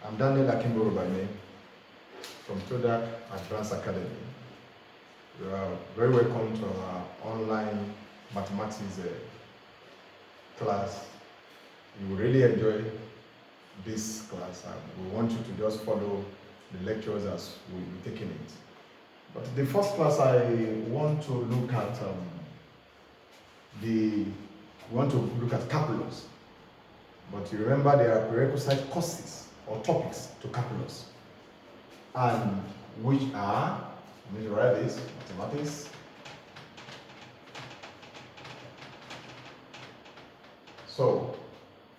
I'm Daniel Akimboro by name from Todac Advanced Academy. You are very welcome to our online mathematics class. You will really enjoy this class and we want you to just follow the lectures as we'll be taking it. But the first class I want to look at calculus. But you remember there are prerequisite courses or topics to calculus, and which are, let me write this, mathematics, so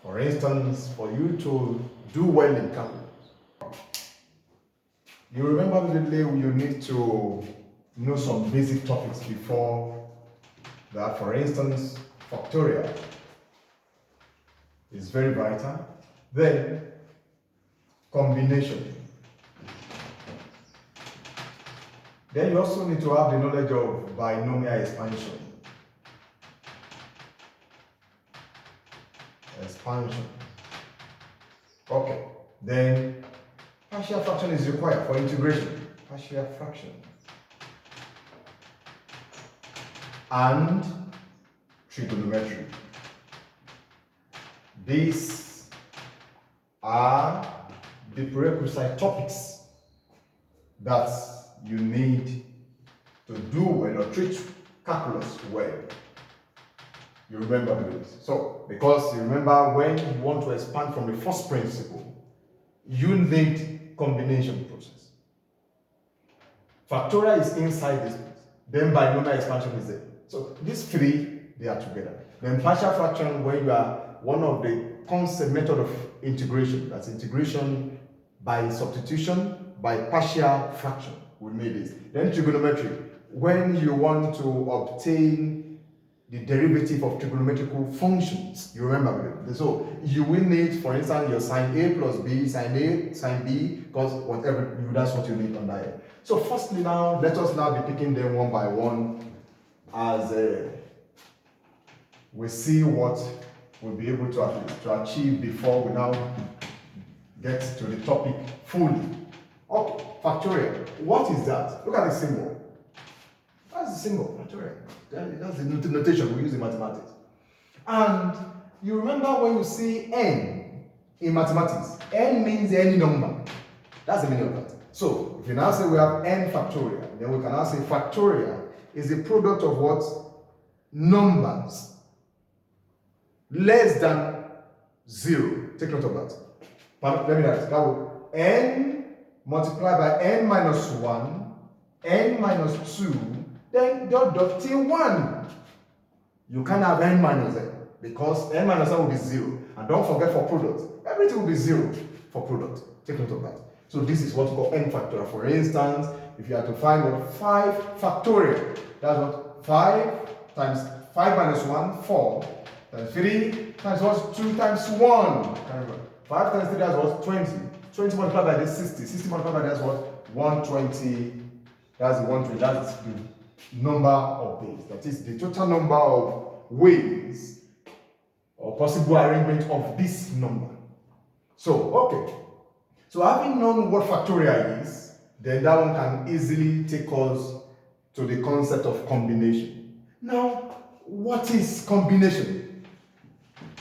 for instance, for you to do well in calculus, you remember vividly you need to know some basic topics before that. For instance, factorial is very vital. Then combination. Then you also need to have the knowledge of binomial expansion. Okay. Then partial fraction is required for integration. Partial fraction. And trigonometry. These are the prerequisite topics that you need to do well or treat calculus well. You remember this. So, because you remember when you want to expand from the first principle, you need combination process. Factorial is inside this place. Then binomial expansion is there. So these three, they are together. Then partial fraction, where you are one of the concept method of integration. That's integration by substitution by partial fraction. We made this. Then trigonometry, when you want to obtain the derivative of trigonometrical functions. You remember this. So you will need, for instance, your sine A plus B, sine A, sine B, because whatever, that's what you need on that end. So firstly now, let us now be picking them one by one as we see what we'll be able to achieve before we now get to the topic fully. Okay, factorial. What is that? Look at the symbol. That's the symbol, factorial. That's the notation we use in mathematics. And you remember when you see n in mathematics, n means any number. That's the meaning of that. So if you now say we have n factorial, then we can now say factorial is a product of what? Numbers less than 0. Take note of that. But let me write that would n multiplied by n minus 1, n minus 2, then dot till 1. You can't have n minus n because n minus 1 will be 0. And don't forget for product, everything will be 0 for product. Take note of that. So this is what we call n factorial. For instance, if you are to find what 5 factorial, that's what 5 times 5 minus 1, 4. Times 3 times what? 2 times 1. 5 times 3, that's what? 20. 20 multiplied by this 60. 60 multiplied by that's what? 120. That's the 120. That's the number of days. That is the total number of ways or possible arrangement of this number. So, okay. So having known what factorial is, then that one can easily take us to the concept of combination. Now, what is combination?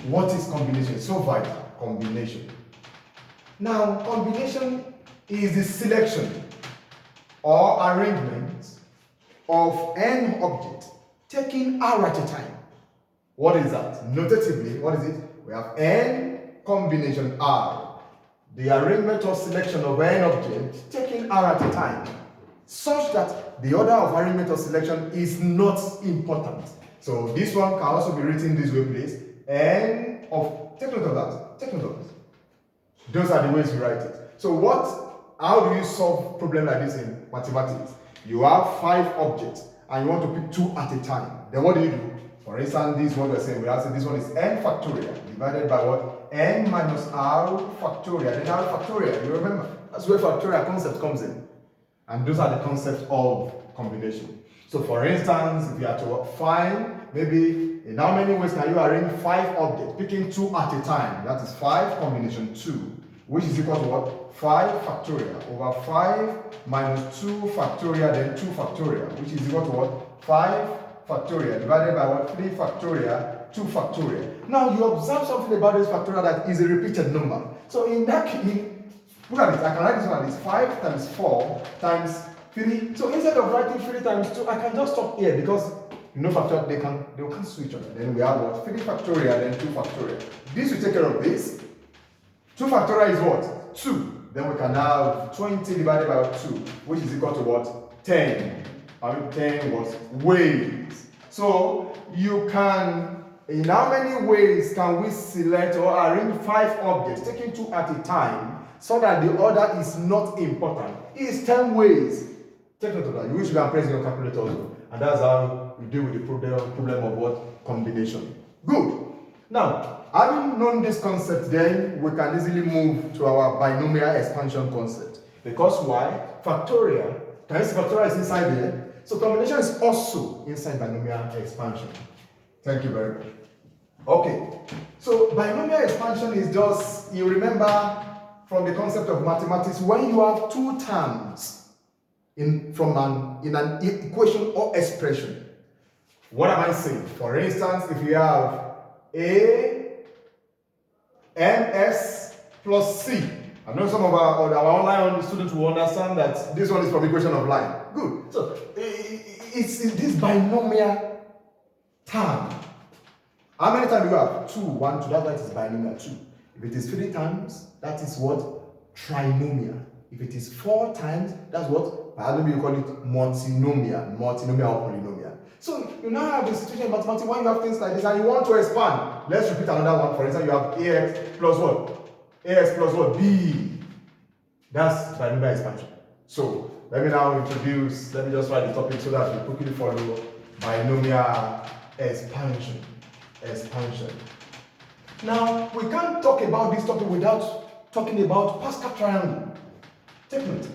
What is combination? So vital, combination. Now, combination is the selection or arrangement of n objects taking r at a time. What is that? Notatively, what is it? We have n combination r, the arrangement or selection of n objects taking r at a time, such that the order of arrangement or selection is not important. So this one can also be written this way, please. N of, take note of that, take note of it. Those are the ways you write it. So how do you solve problem like this in mathematics? You have 5 objects and you want to pick 2 at a time. Then what do? For instance, this one we're saying, we have said this one is n factorial divided by what? N minus r factorial. Then r factorial, you remember? That's where factorial concept comes in. And those are the concepts of combination. So for instance, if you are to find, maybe in how many ways can you arrange 5 objects, picking 2 at a time? That is 5 combination 2. which is equal to what? 5 factorial over 5 minus 2 factorial, then 2 factorial, which is equal to what? 5 factorial divided by what? 3 factorial, 2 factorial. Now you observe something about this factorial that is a repeated number. So in that case, look at it, I can write this one as 5 times 4 times 3. So instead of writing 3 times 2, I can just stop here because you know factorial, they can switch on it. Then we have what? 3 factorial, then 2 factorial. This will take care of this. 2 factorial is what? 2. Then we can have 20 divided by 2, which is equal to what? 10. I mean 10 was ways. So you can, in how many ways can we select or arrange 5 objects, taking 2 at a time, so that the order is not important? It is 10 ways. Take note of that. You wish you can press your calculator also. And that's how you deal with the problem of what? Combination. Good. Now, having known this concept, then we can easily move to our binomial expansion concept. Because why? Factorial. Can you see factorial is inside here? So combination is also inside binomial expansion. Thank you very much. Okay. So binomial expansion is just, you remember from the concept of mathematics, when you have 2 terms in an equation or expression. What am I saying? For instance, if you have A ms plus c. I know some of our online students will understand that this one is from equation of line. Good. So it's this binomial term. How many times do you have? 2, 1, 2. That is binomial 2. If it is 3 times, that is what? Trinomial. If it is 4 times, that's what? Biology you call it multinomial or polynomial. So you now have a situation in mathematics when you have things like this and you want to expand. Let's repeat another one. For instance, you have ax plus what? Ax plus what? B. That's binomial expansion. So let me now let me just write the topic so that you quickly follow binomial expansion. Now, we can't talk about this topic without talking about Pascal triangle. Take note.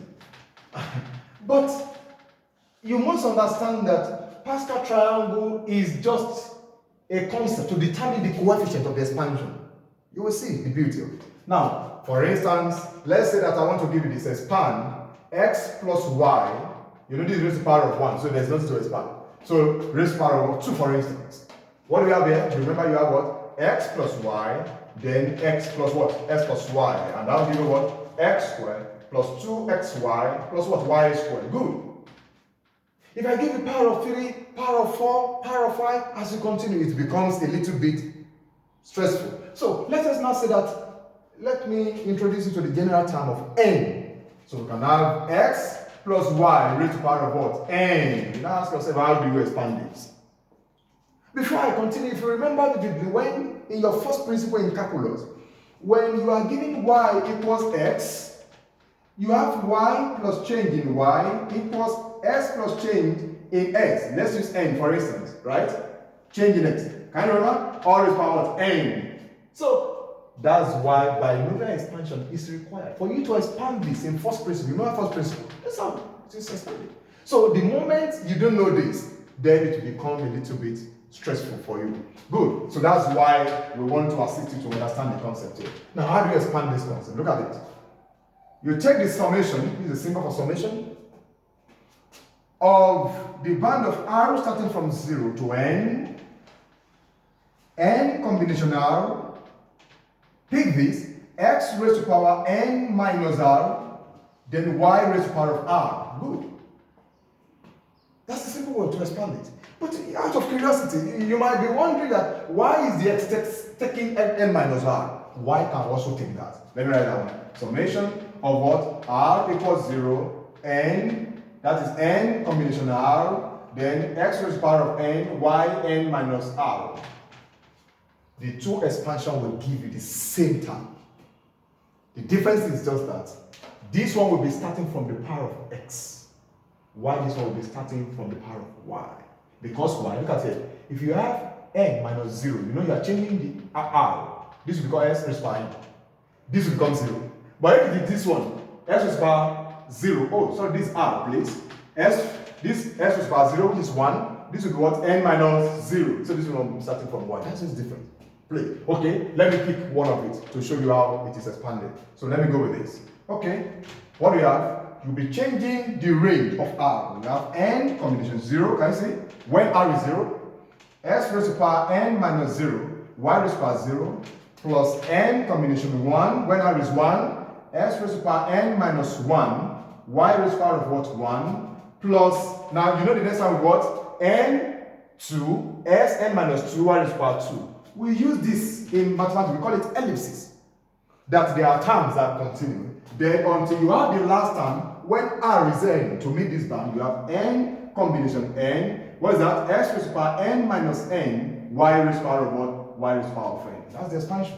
But you must understand that Pascal triangle is just a concept to determine the coefficient of the expansion. You will see the beauty of it. Now, for instance, let's say that I want to give you this expand x plus y. You know this is raised to the power of 1, so there's nothing to expand. So raised to the power of 2, for instance. What do we have here? Remember you have what? X plus y, then x plus what? S plus y. And that will give you what? X squared plus 2xy plus what? Y squared. Good. If I give you power of 3, power of 4, power of 5, as you continue, it becomes a little bit stressful. So let us now say that, let me introduce you to the general term of n. So we can have x plus y raised to the power of what? N. You now ask yourself, how do you expand this? Before I continue, if you remember vividly, when in your first principle in calculus, when you are giving y equals x, you have y plus change in y equals s plus change in x. Let's use n for instance, right? Change in x. Can you remember? All is power of n. So that's why binomial expansion is required. For you to expand this in first principle, you know first principle. That's how it is expanded. So the moment you don't know this, then it will become a little bit stressful for you. Good. So that's why we want to assist you to understand the concept here. Now, how do you expand this concept? Look at it. You take the summation, this is a symbol for summation, of the band of r starting from 0 to n combination r, pick this, x raised to power n minus r, then y raised to power of r. Good. That's the simple way to expand it. But out of curiosity, you might be wondering that why is the x taking n minus r? Y can also take that. Let me write that one. Summation of what? R equals 0, n, that is n combination r, then x raised to the power of n, y n minus r. The two expansion will give you the same term. The difference is just that this one will be starting from the power of x, while this one will be starting from the power of y. Because why? Look at it. If you have n minus 0, you know you are changing the r. This will become s raised to power n. This will become 0. But if it is this one, s raised to power 0. Oh, sorry, this r, please. This s raised to power 0, which is 1. This will be what? N minus 0. So this will be starting from 1. That's just different. Play. Okay, let me pick one of it to show you how it is expanded. So let me go with this. Okay, what do you have? You'll be changing the range of R. We have n combination 0, can you see? When R is 0, s raised to power n minus 0, y raised to power 0, plus n combination 1, when R is 1, s raised to power n minus 1, y raised to power of what? 1, plus, now you know the next one with what? N 2, s n minus 2, y raised to power 2. We use this in mathematics, we call it ellipses. That there are terms that continue. Then until you have the last term, when R is n, to meet this bound, you have n combination n. What is that? S raised to power n minus n, y raised to power of what? Y raised to power of n. That's the expansion.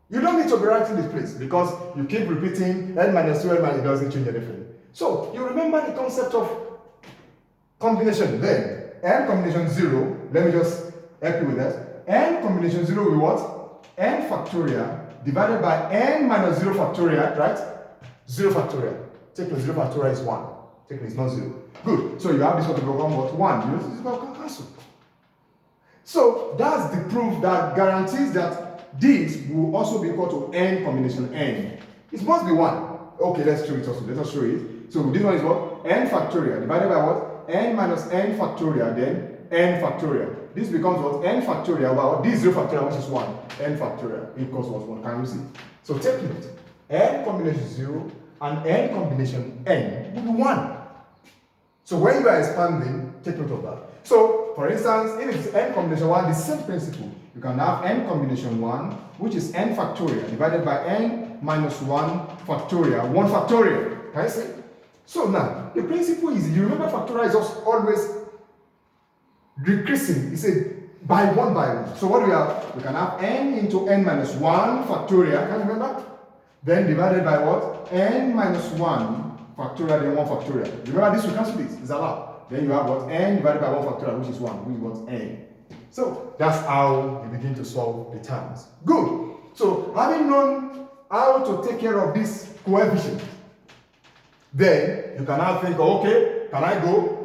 You don't need to be writing this place because you keep repeating n minus 2, n minus, it doesn't change anything. So you remember the concept of combination then. N combination 0, let me just help you with that. N combination 0 will be what? N factorial divided by n minus 0 factorial, right? 0 factorial. Take the 0 factorial is 1. Take it's not 0. Good. So you have this one to become what? 1. This is going to cancel. So that's the proof that guarantees that this will also be equal to n combination n. It must be 1. Okay, let's show it also. Let us show it. So this one is what? N factorial divided by what? N minus n factorial, then n factorial. This becomes what? N factorial over what? This 0 factorial, which is 1. N factorial equals what? 1. Can you see? So take note. N combination 0 and n combination n will be 1. So when you are expanding, take note of that. So, for instance, if it's n combination 1, the same principle. You can have n combination 1, which is n factorial, divided by n minus 1 factorial, 1 factorial. Can you see? So now, the principle is, you remember factorial is just always decreasing. It's a by one. So what do we have? We can have n into n minus 1 factorial, can you remember? Then divided by what? N minus 1 factorial, then 1 factorial. Remember this, we cancel this, it's allowed. Then you have what? N divided by 1 factorial, which is 1, which is what? N. So that's how you begin to solve the terms. Good. So having known how to take care of this coefficient, then you can now think, okay, can I go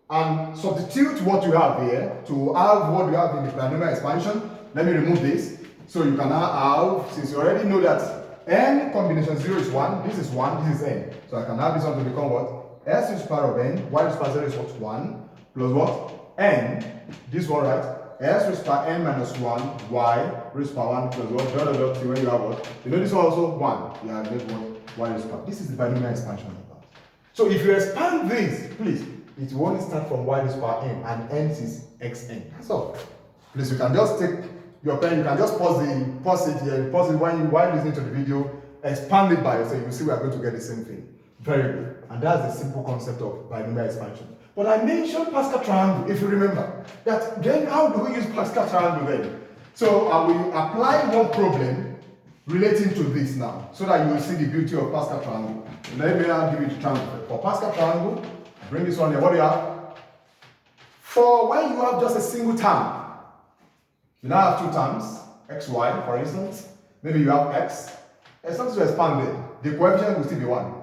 and substitute what you have here to have what you have in the polynomial expansion? Let me remove this. So you can now have, since you already know that n combination 0 is 1, this is 1, this is n. So I can have this one to become what? S is power of n, y is power 0 is what? 1, plus what? N, this one, right? S raised power n minus 1, y raised power 1 plus what? Dot dot dot, see when you have what? You know this one also 1. You have this one, y raised power. This is the binomial expansion of that. So if you expand this, please, it will only start from y raised power n, and n is xn. That's all. Please, you can just take your pen, you can just pause it here, pause it while listening to the video, expand it by yourself, you will see we are going to get the same thing. Very good. And that's the simple concept of binomial expansion. But I mentioned Pascal triangle, if you remember. That then how do we use Pascal triangle then? So I will apply one problem relating to this now, so that you will see the beauty of Pascal triangle. Let me now give you the triangle. For Pascal triangle, bring this one here. What do you have? For when you have just a single term, you now have two terms, x, y, for instance. Maybe you have x. It's something to expand it. The coefficient will still be 1.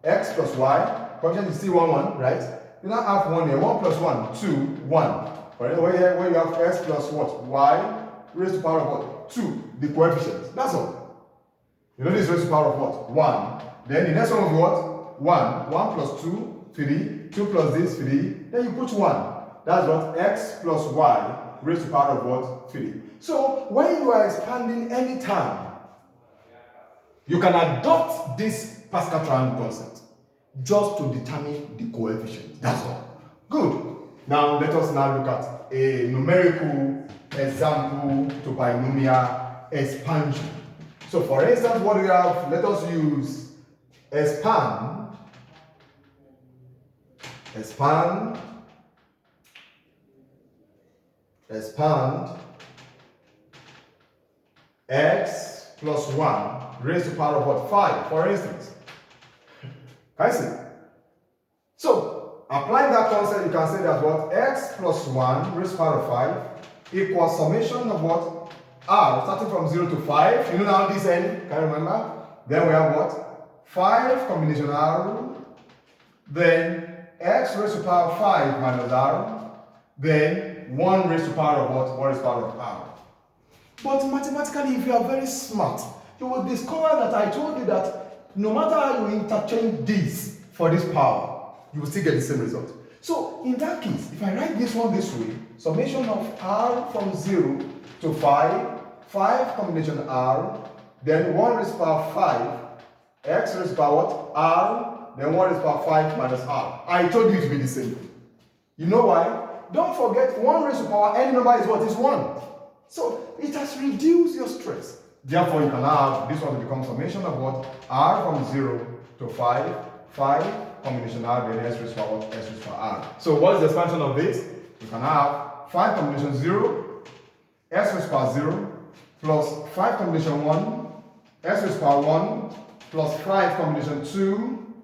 X plus y, coefficient is still 1, 1, right? You now have 1 here. 1 plus 1, 2, 1. Where you have x plus what? Y raised to the power of what? 2. The coefficient. That's all. You know this raised to the power of what? 1. Then the next one will be what? 1. 1 plus 2, 3. 2 plus this, 3. Then you put 1. That's what? X plus y raised to the power of what? 3. So when you are expanding any term, you can adopt this Pascal triangle concept just to determine the coefficient. That's all. Good. Now let us now look at a numerical example to binomial expansion. So for instance, what do we have? Let us use expand x plus 1 raised to the power of what? 5, for instance. Can you see? So, applying that concept, you can say that what? X plus 1 raised to the power of 5 equals summation of what? R, starting from 0 to 5. You know now this n, can you remember? Then we have what? 5 combination R, then x raised to the power of 5 minus R, then 1 raised to the power of what? 1 raised to the power of R. But mathematically, if you are very smart, you will discover that I told you that no matter how you interchange this for this power, you will still get the same result. So in that case, if I write this one this way, summation of r from 0 to 5, 5 combination r, then 1 raised to power 5, x raised to power what? R, then 1 raised to power 5 minus r. I told you to be the same. You know why? Don't forget 1 raised to power any number is what? Is 1. So it has reduced your stress. Therefore, you can have this one to become summation of what? R from 0 to 5, 5 combination r, then s raised to power what? S raised to power r. So what is the expansion of this? You can have 5 combination 0, s raised to power 0, plus 5 combination 1, s raised to power 1, plus 5 combination 2,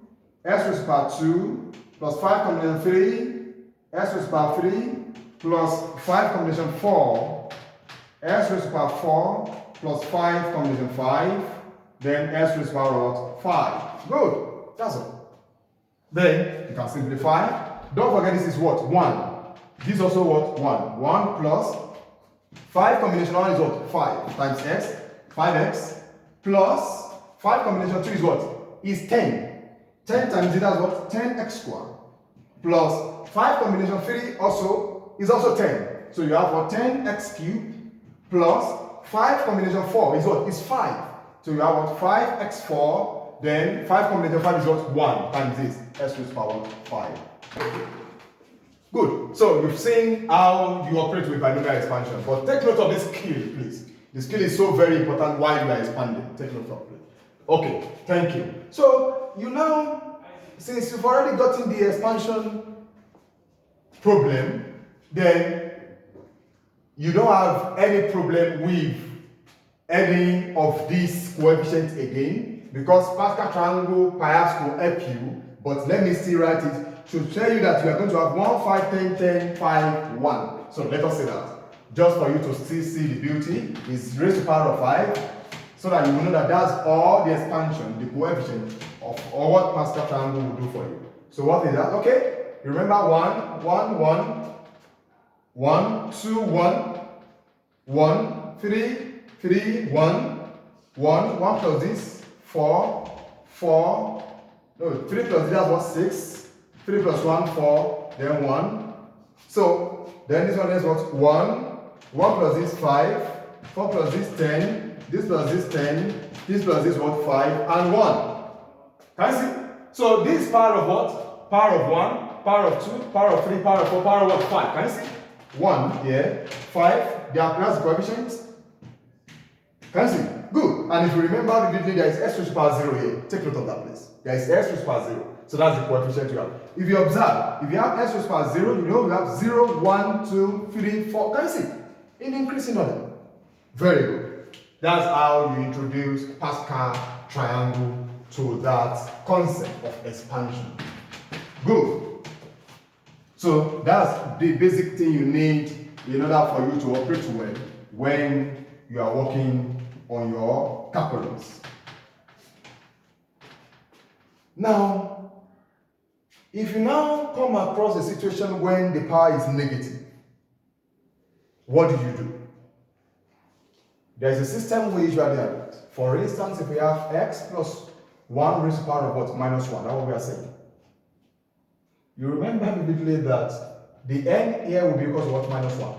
s raised to power 2, plus 5 combination 3, s raised to power 3, plus 5 combination 4, s raised to power 4, plus 5 combination 5, then s raised to power what? 5. Good. That's all. Then you can simplify. Don't forget this is what? 1. This is also what? 1. 1 plus 5 combination 1 is what? 5 times x, 5x, plus 5 combination 2 is what? Is 10. 10 times it is what? 10x squared. Plus 5 combination 3 also is also 10. So you have what? 10x cubed plus 5 combination 4 is what? Is 5. So you have what? 5x4, then 5 combination 5 is what? 1 times this, s raised to power 5. Good. So you've seen how you operate with binomial expansion, but take note of this skill, please. The skill is so very important while you are expanding. Take note of it. Okay, thank you. So you now, since you've already gotten the expansion problem, then you don't have any problem with any of these coefficients again, because Pascal triangle perhaps will help you, but let me still write it to tell you that you are going to have 1, 5, 10, 10, 5, 1. So let us say that. Just for you to still see the beauty, is raised to the power of 5, so that you will know that that's all the expansion, the coefficient of or what Pascal triangle will do for you. So what is that? Okay, remember 1, 1, 1, 1, 2, 1, 1, 3, 3, 1, 1, 1 plus this, 4, 4, no, 3 plus this, that's what, 6, 3 plus 1, 4, then 1. So, then this one is what, 1, 1 plus this, 5, 4 plus this, 10, this plus this, 10, this plus this, what, 5, and 1. Can you see? So, this power of what? Power of 1, power of 2, power of 3, power of 4, power of what? 5. Can you see? 1 here, 5, they are plus the coefficients. Can you see? Good. And if you remember vividly, there is s raised to power 0 here. Take note of that, please. There is s raised to power 0. So that's the coefficient you have. If you observe, if you have s raised to power 0, you know you have 0, 1, 2, 3, 4. Can you see? In increasing order. Very good. That's how you introduce Pascal triangle to that concept of expansion. Good. So that's the basic thing you need in order for you to operate well when you are working on your calculus. Now, if you now come across a situation when the power is negative, what do? There is a system we usually have. For instance, if we have x plus 1 raised to the power of what? Minus 1. That's what we are saying. You remember vividly that the n here will be equal to what? Minus 1.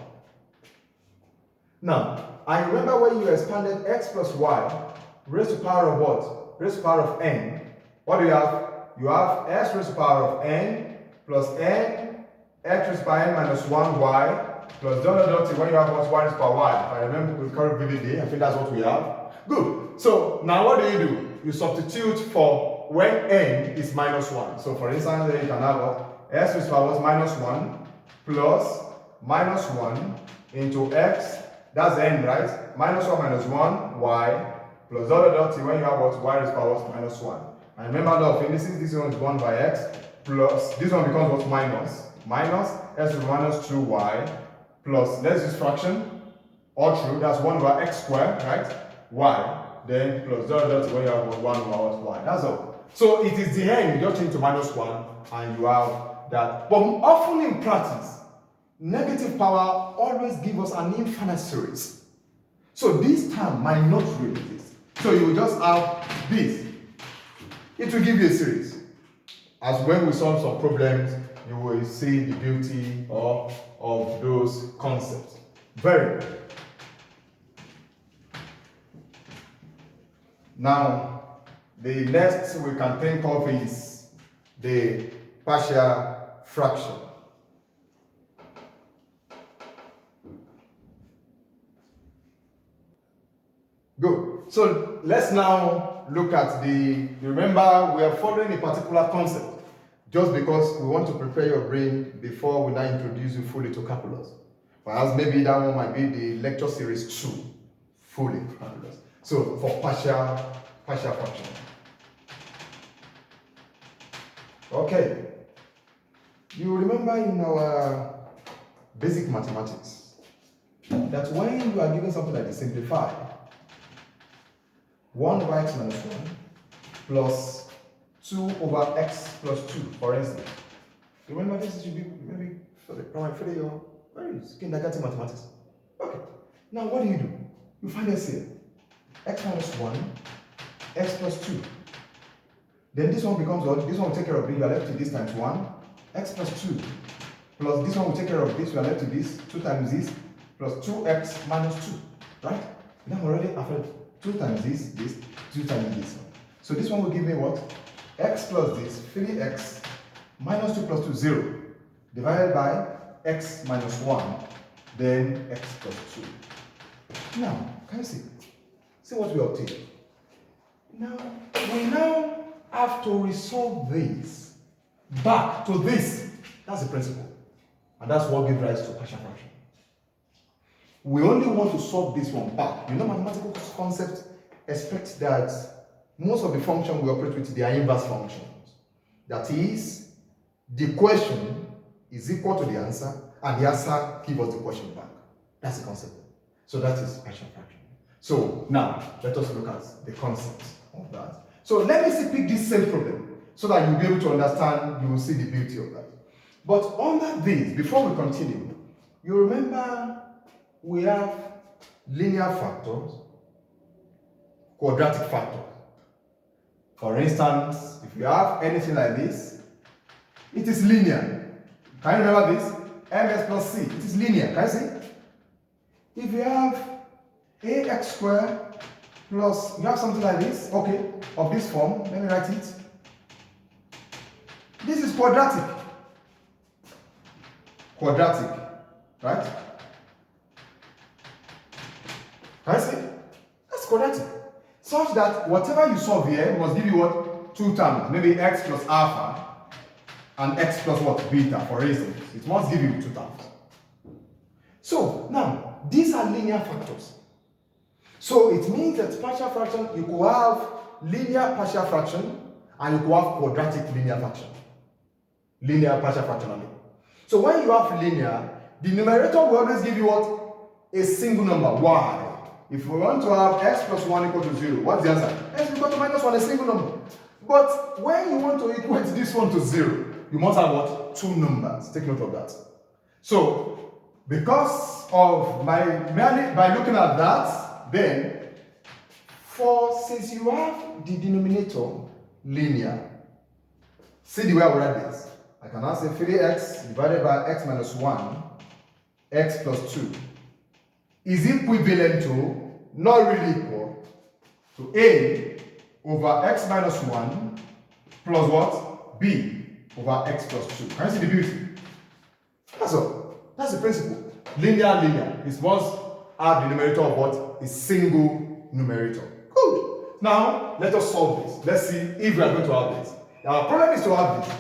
Now, I remember when you expanded x plus y raised to the power of what? Raised to the power of n. What do you have? You have s raised to the power of n plus n x raised to the power n minus 1 y plus dot dot dot when you have what? Y raised to the power y. If I remember correctly vividly, I think that's what we have. Good. So now what do? You substitute for when n is minus 1. So for instance, then you can have what? S raised to the power what? Minus 1 plus minus 1 into x. That's n, right? Minus 1 minus 1 y plus dot dot dot when you have what? Y raised to the power what? Minus 1. And remember law of indices, this one is 1 by x plus this one becomes what? Minus s to the minus 2y plus, let's use fraction, all true, that's 1 over x squared, right? Y, then plus dot dot when you have 1 over y. That's all. So it is the n, you just change to minus 1 and you have that. But often in practice, negative power always gives us an infinite series. So this term might not really exist. So you will just have this. It will give you a series. As when we solve some problems, you will see the beauty of those concepts. Very good. Now, the next we can think of is the partial fraction. Good. So let's now look at remember we are following a particular concept just because we want to prepare your brain before we now introduce you fully to calculus. Perhaps maybe that one might be the lecture series 2, fully calculus. So for partial fraction. Okay. You remember in our basic mathematics that when you are given something like this, simplify 1 over x minus 1 plus 2 over x plus 2, for instance. Remember this should be maybe for your kindergarten mathematics. Okay. Now what do? You find this here. X minus 1, x plus 2. Then this one becomes what? This one will take care of this. You are left with this times 1, x plus 2. Plus this one will take care of this. You are left with this, 2 times this, plus 2x minus 2. Right? Now already after 2 times this, 2 times this. So this one will give me what? X plus this, 3x minus 2 plus 2, 0. Divided by x minus 1, then x plus 2. Now, can you see? See what we obtain. Now, we now have to resolve this back to this. That's the principle. And that's what gives rise to partial fraction. We only want to solve this one back. You know, mathematical concepts expect that most of the functions we operate with, they are inverse functions. That is, the question is equal to the answer, and the answer gives us the question back. That's the concept. So that is partial fraction. So now, let us look at the concept of that. So let me pick this same problem, so that you'll be able to understand, you will see the beauty of that. But under this, before we continue, you remember we have linear factors, quadratic factors. For instance, if you have anything like this, it is linear. Can you remember this? ms plus c, it is linear. Can you see? If you have ax squared plus, you have something like this, okay, of this form, let me write it. This is quadratic. Quadratic, right? Can you see? That's quadratic. Such that whatever you solve here must give you what? 2 terms. Maybe x plus alpha and x plus what? Beta, for instance. It must give you 2 terms. So, now, these are linear factors. So, it means that partial fraction, you could have linear partial fraction and you could have quadratic linear fraction. Linear partial fraction only. So, when you have linear, the numerator will always give you what? A single number, y. If we want to have x plus 1 equal to 0, what's the answer? X equal to minus 1, a single number. But when you want to equate this one to 0, you must have what? 2 numbers. Take note of that. So, because of merely by looking at that, then, since you have the denominator linear, see the way I will write this. I can now say 3x divided by x minus 1, x plus 2, is equivalent to, not really equal, to a over x minus 1 plus what? B over x plus 2. Can you see the beauty? That's all. That's the principle. Linear. It must have the numerator of what? A single numerator. Good. Now, let us solve this. Let's see if we are going to have this. Our problem is to have this.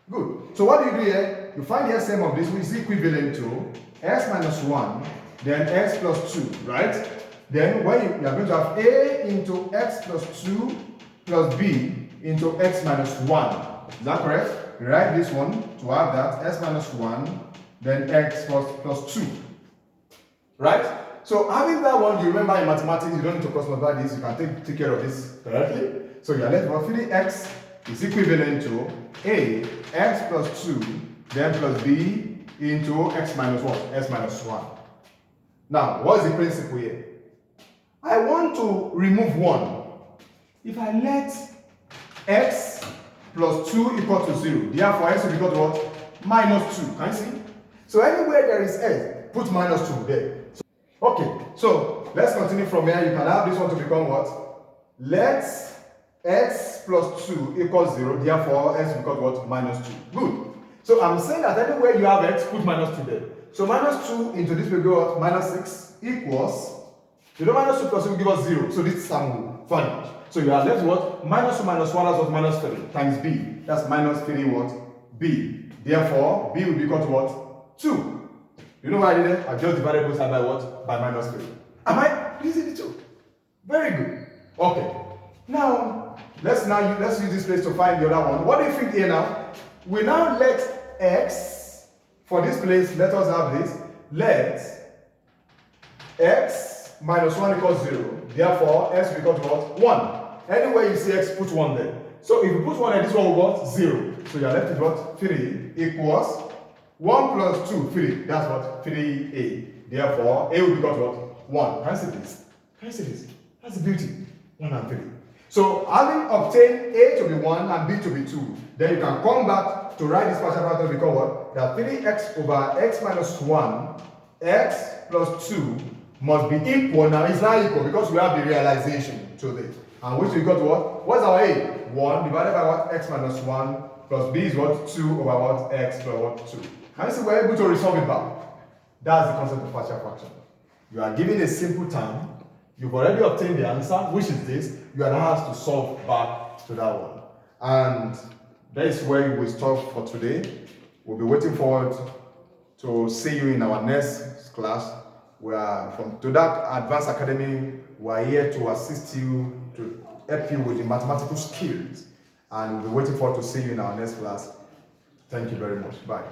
Good. So what do you do here? You find the SM of this, which is equivalent to x minus 1, then x plus 2, right? Then when you are going to have a into x plus 2 plus b into x minus 1. Is that correct? We write this one to have that x minus 1, then x plus 2. Right? So having that one, you remember in mathematics, you don't need to cross multiply this, you can take care of this correctly. So you are left with 3x is equivalent to a x plus 2, then plus b into x minus 1, x minus 1. Now, what is the principle here? I want to remove 1. If I let x plus 2 equal to 0, therefore x will be equal to what? Minus 2. Can you see? So anywhere there is x, put minus 2 there. Okay, so let's continue from here. You can have this one to become what? Let x plus 2 equals 0, therefore x will become what? Minus 2. Good. So I'm saying that anywhere you have x, put minus 2 there. So minus 2 into this will go what? Minus 6 equals, you know, minus 2 plus 2 will give us 0. So this sum will vanish. So you are left with what? Minus 2 minus 1 is what? Minus 3 times b. That's minus 3 what? B. Therefore, b will be equal to what? 2. You know what I did there? I just divided both sides by what? By minus 3. Am I using the 2? Very good. Okay. Now let's use this place to find the other one. What do you think here now? We now let x, for this place, let us have this. Let x minus 1 equals 0. Therefore, x will equal to what? 1. Anywhere you see x, put 1 there. So if you put 1 there, this one will what? 0. So you are left with what? 3 equals 1 plus 2, 3. That's what? 3a. Therefore, a will be equal to what? 1. Can you see this? Can you see this? That's the beauty. 1 and 3. So having obtained a to be 1 and b to be 2, then you can come back to write this partial fraction to become what? That 3x over x minus 1, x plus 2 must be equal. Now it's not equal because we have the realization to this. And which we got to what? What's our a? 1 divided by what? X minus 1 plus b is what? 2 over what? X plus what? 2. Can you see we're able to resolve it back? That's the concept of partial fraction. You are given a simple term. You've already obtained the answer, which is this. You are now asked to solve back to that one. And that is where we will stop for today. We'll be waiting forward to see you in our next class. We are from Todac Advanced Academy. We are here to assist you, to help you with the mathematical skills. And we'll be waiting forward to see you in our next class. Thank you very much. Bye.